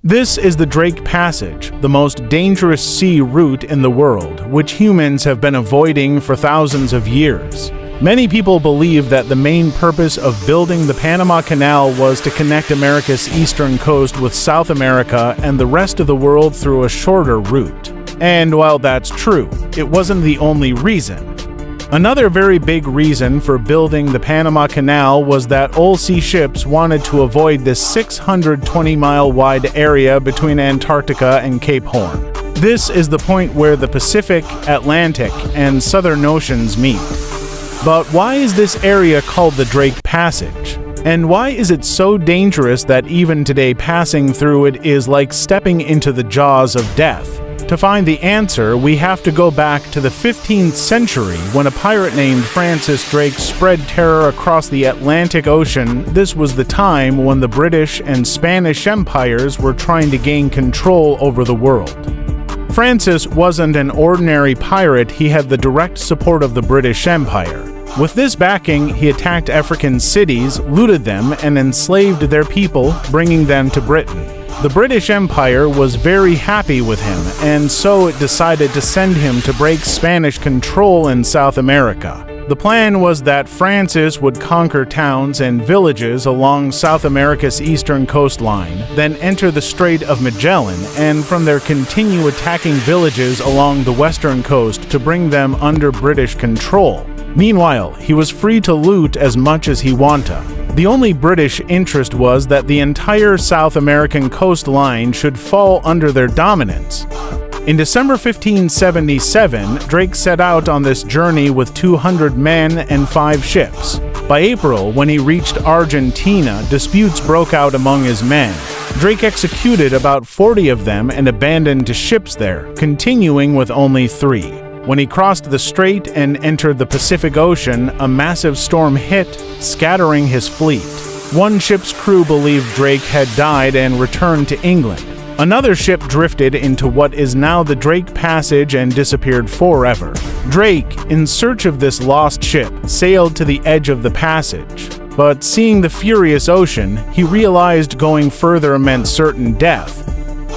This is the Drake Passage, the most dangerous sea route in the world, which humans have been avoiding for thousands of years. Many people believe that the main purpose of building the Panama Canal was to connect America's eastern coast with South America and the rest of the world through a shorter route. And while that's true, it wasn't the only reason. Another very big reason for building the Panama Canal was that all sea ships wanted to avoid this 620-mile-wide area between Antarctica and Cape Horn. This is the point where the Pacific, Atlantic, and Southern Oceans meet. But why is this area called the Drake Passage? And why is it so dangerous that even today passing through it is like stepping into the jaws of death? To find the answer, we have to go back to the 15th century when a pirate named Francis Drake spread terror across the Atlantic Ocean. This was the time when the British and Spanish empires were trying to gain control over the world. Francis wasn't an ordinary pirate, he had the direct support of the British Empire. With this backing, he attacked African cities, looted them, and enslaved their people, bringing them to Britain. The British Empire was very happy with him, and so it decided to send him to break Spanish control in South America. The plan was that Francis would conquer towns and villages along South America's eastern coastline, then enter the Strait of Magellan, and from there continue attacking villages along the western coast to bring them under British control. Meanwhile, he was free to loot as much as he wanted. The only British interest was that the entire South American coastline should fall under their dominance. In December 1577, Drake set out on this journey with 200 men and 5 ships. By April, when he reached Argentina, disputes broke out among his men. Drake executed about 40 of them and abandoned the ships there, continuing with only 3. When he crossed the strait and entered the Pacific Ocean, a massive storm hit, scattering his fleet. One ship's crew believed Drake had died and returned to England. Another ship drifted into what is now the Drake Passage and disappeared forever. Drake, in search of this lost ship, sailed to the edge of the passage. But seeing the furious ocean, he realized going further meant certain death.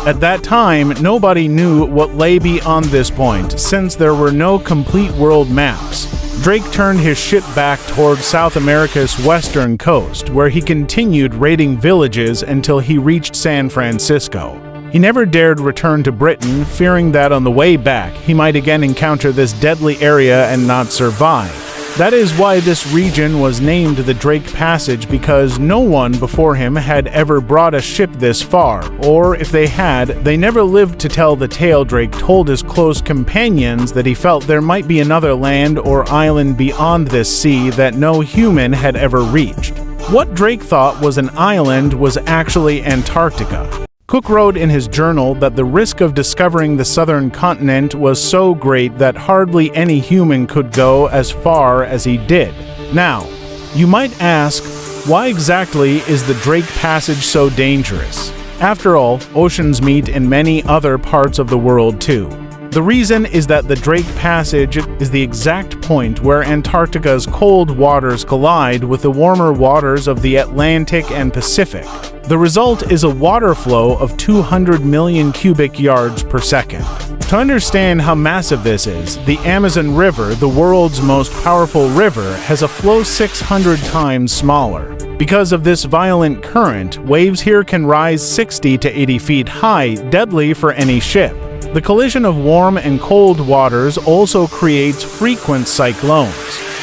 At that time, nobody knew what lay beyond this point, since there were no complete world maps. Drake turned his ship back toward South America's western coast, where he continued raiding villages until he reached San Francisco. He never dared return to Britain, fearing that on the way back, he might again encounter this deadly area and not survive. That is why this region was named the Drake Passage, because no one before him had ever brought a ship this far, or if they had, they never lived to tell the tale. Drake told his close companions that he felt there might be another land or island beyond this sea that no human had ever reached. What Drake thought was an island was actually Antarctica. Cook wrote in his journal that the risk of discovering the southern continent was so great that hardly any human could go as far as he did. Now, you might ask, why exactly is the Drake Passage so dangerous? After all, oceans meet in many other parts of the world too. The reason is that the Drake Passage is the exact point where Antarctica's cold waters collide with the warmer waters of the Atlantic and Pacific. The result is a water flow of 200 million cubic yards per second. To understand how massive this is, the Amazon River, the world's most powerful river, has a flow 600 times smaller. Because of this violent current, waves here can rise 60 to 80 feet high, deadly for any ship. The collision of warm and cold waters also creates frequent cyclones.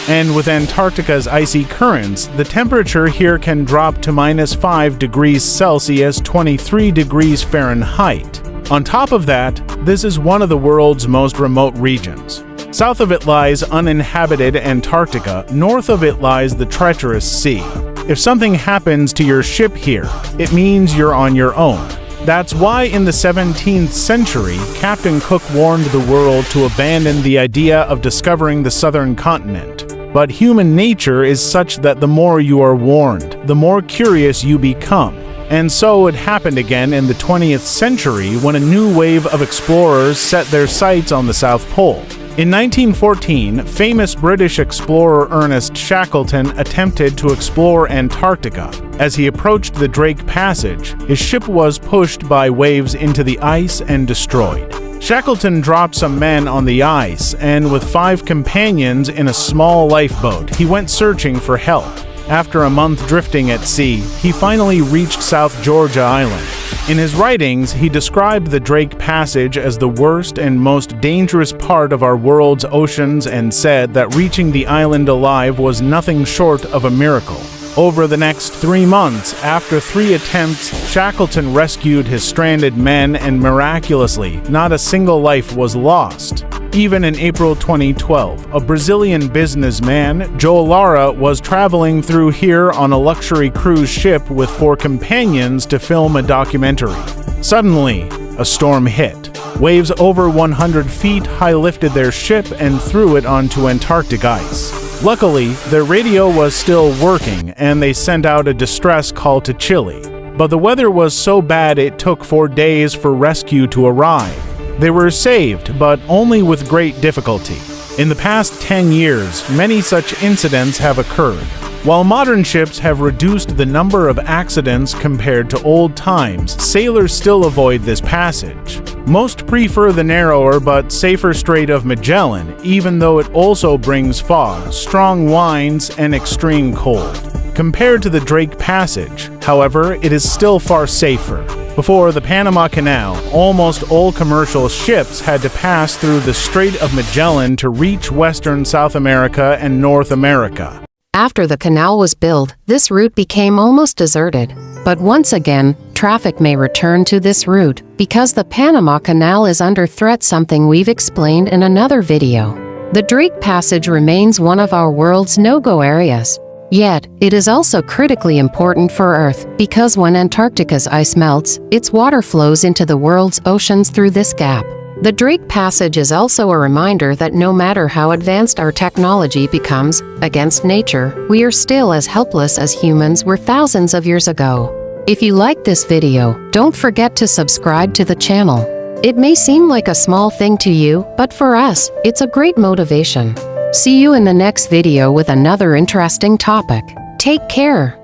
And with Antarctica's icy currents, the temperature here can drop to -5 degrees Celsius, 23 degrees Fahrenheit. On top of that, this is one of the world's most remote regions. South of it lies uninhabited Antarctica, north of it lies the treacherous sea. If something happens to your ship here, it means you're on your own. That's why in the 17th century, Captain Cook warned the world to abandon the idea of discovering the southern continent. But human nature is such that the more you are warned, the more curious you become. And so it happened again in the 20th century when a new wave of explorers set their sights on the South Pole. In 1914, famous British explorer Ernest Shackleton attempted to explore Antarctica. As he approached the Drake Passage, his ship was pushed by waves into the ice and destroyed. Shackleton dropped some men on the ice, and with 5 companions in a small lifeboat, he went searching for help. After a month drifting at sea, he finally reached South Georgia Island. In his writings, he described the Drake Passage as the worst and most dangerous part of our world's oceans and said that reaching the island alive was nothing short of a miracle. Over the next 3 months, after 3 attempts, Shackleton rescued his stranded men, and miraculously, not a single life was lost. Even in April 2012, a Brazilian businessman, Joe Lara, was traveling through here on a luxury cruise ship with 4 companions to film a documentary. Suddenly, a storm hit. Waves over 100 feet high lifted their ship and threw it onto Antarctic ice. Luckily, their radio was still working, and they sent out a distress call to Chile. But the weather was so bad it took 4 days for rescue to arrive. They were saved, but only with great difficulty. In the past 10 years, many such incidents have occurred. While modern ships have reduced the number of accidents compared to old times, sailors still avoid this passage. Most prefer the narrower but safer Strait of Magellan, even though it also brings fog, strong winds, and extreme cold. Compared to the Drake Passage, however, it is still far safer. Before the Panama Canal, almost all commercial ships had to pass through the Strait of Magellan to reach western South America and North America. After the canal was built, this route became almost deserted. But once again, traffic may return to this route because the Panama Canal is under threat, something we've explained in another video. The Drake Passage remains one of our world's no-go areas. Yet, it is also critically important for Earth because when Antarctica's ice melts, its water flows into the world's oceans through this gap. The Drake Passage is also a reminder that no matter how advanced our technology becomes, against nature, we are still as helpless as humans were thousands of years ago. If you liked this video, don't forget to subscribe to the channel. It may seem like a small thing to you, but for us, it's a great motivation. See you in the next video with another interesting topic. Take care.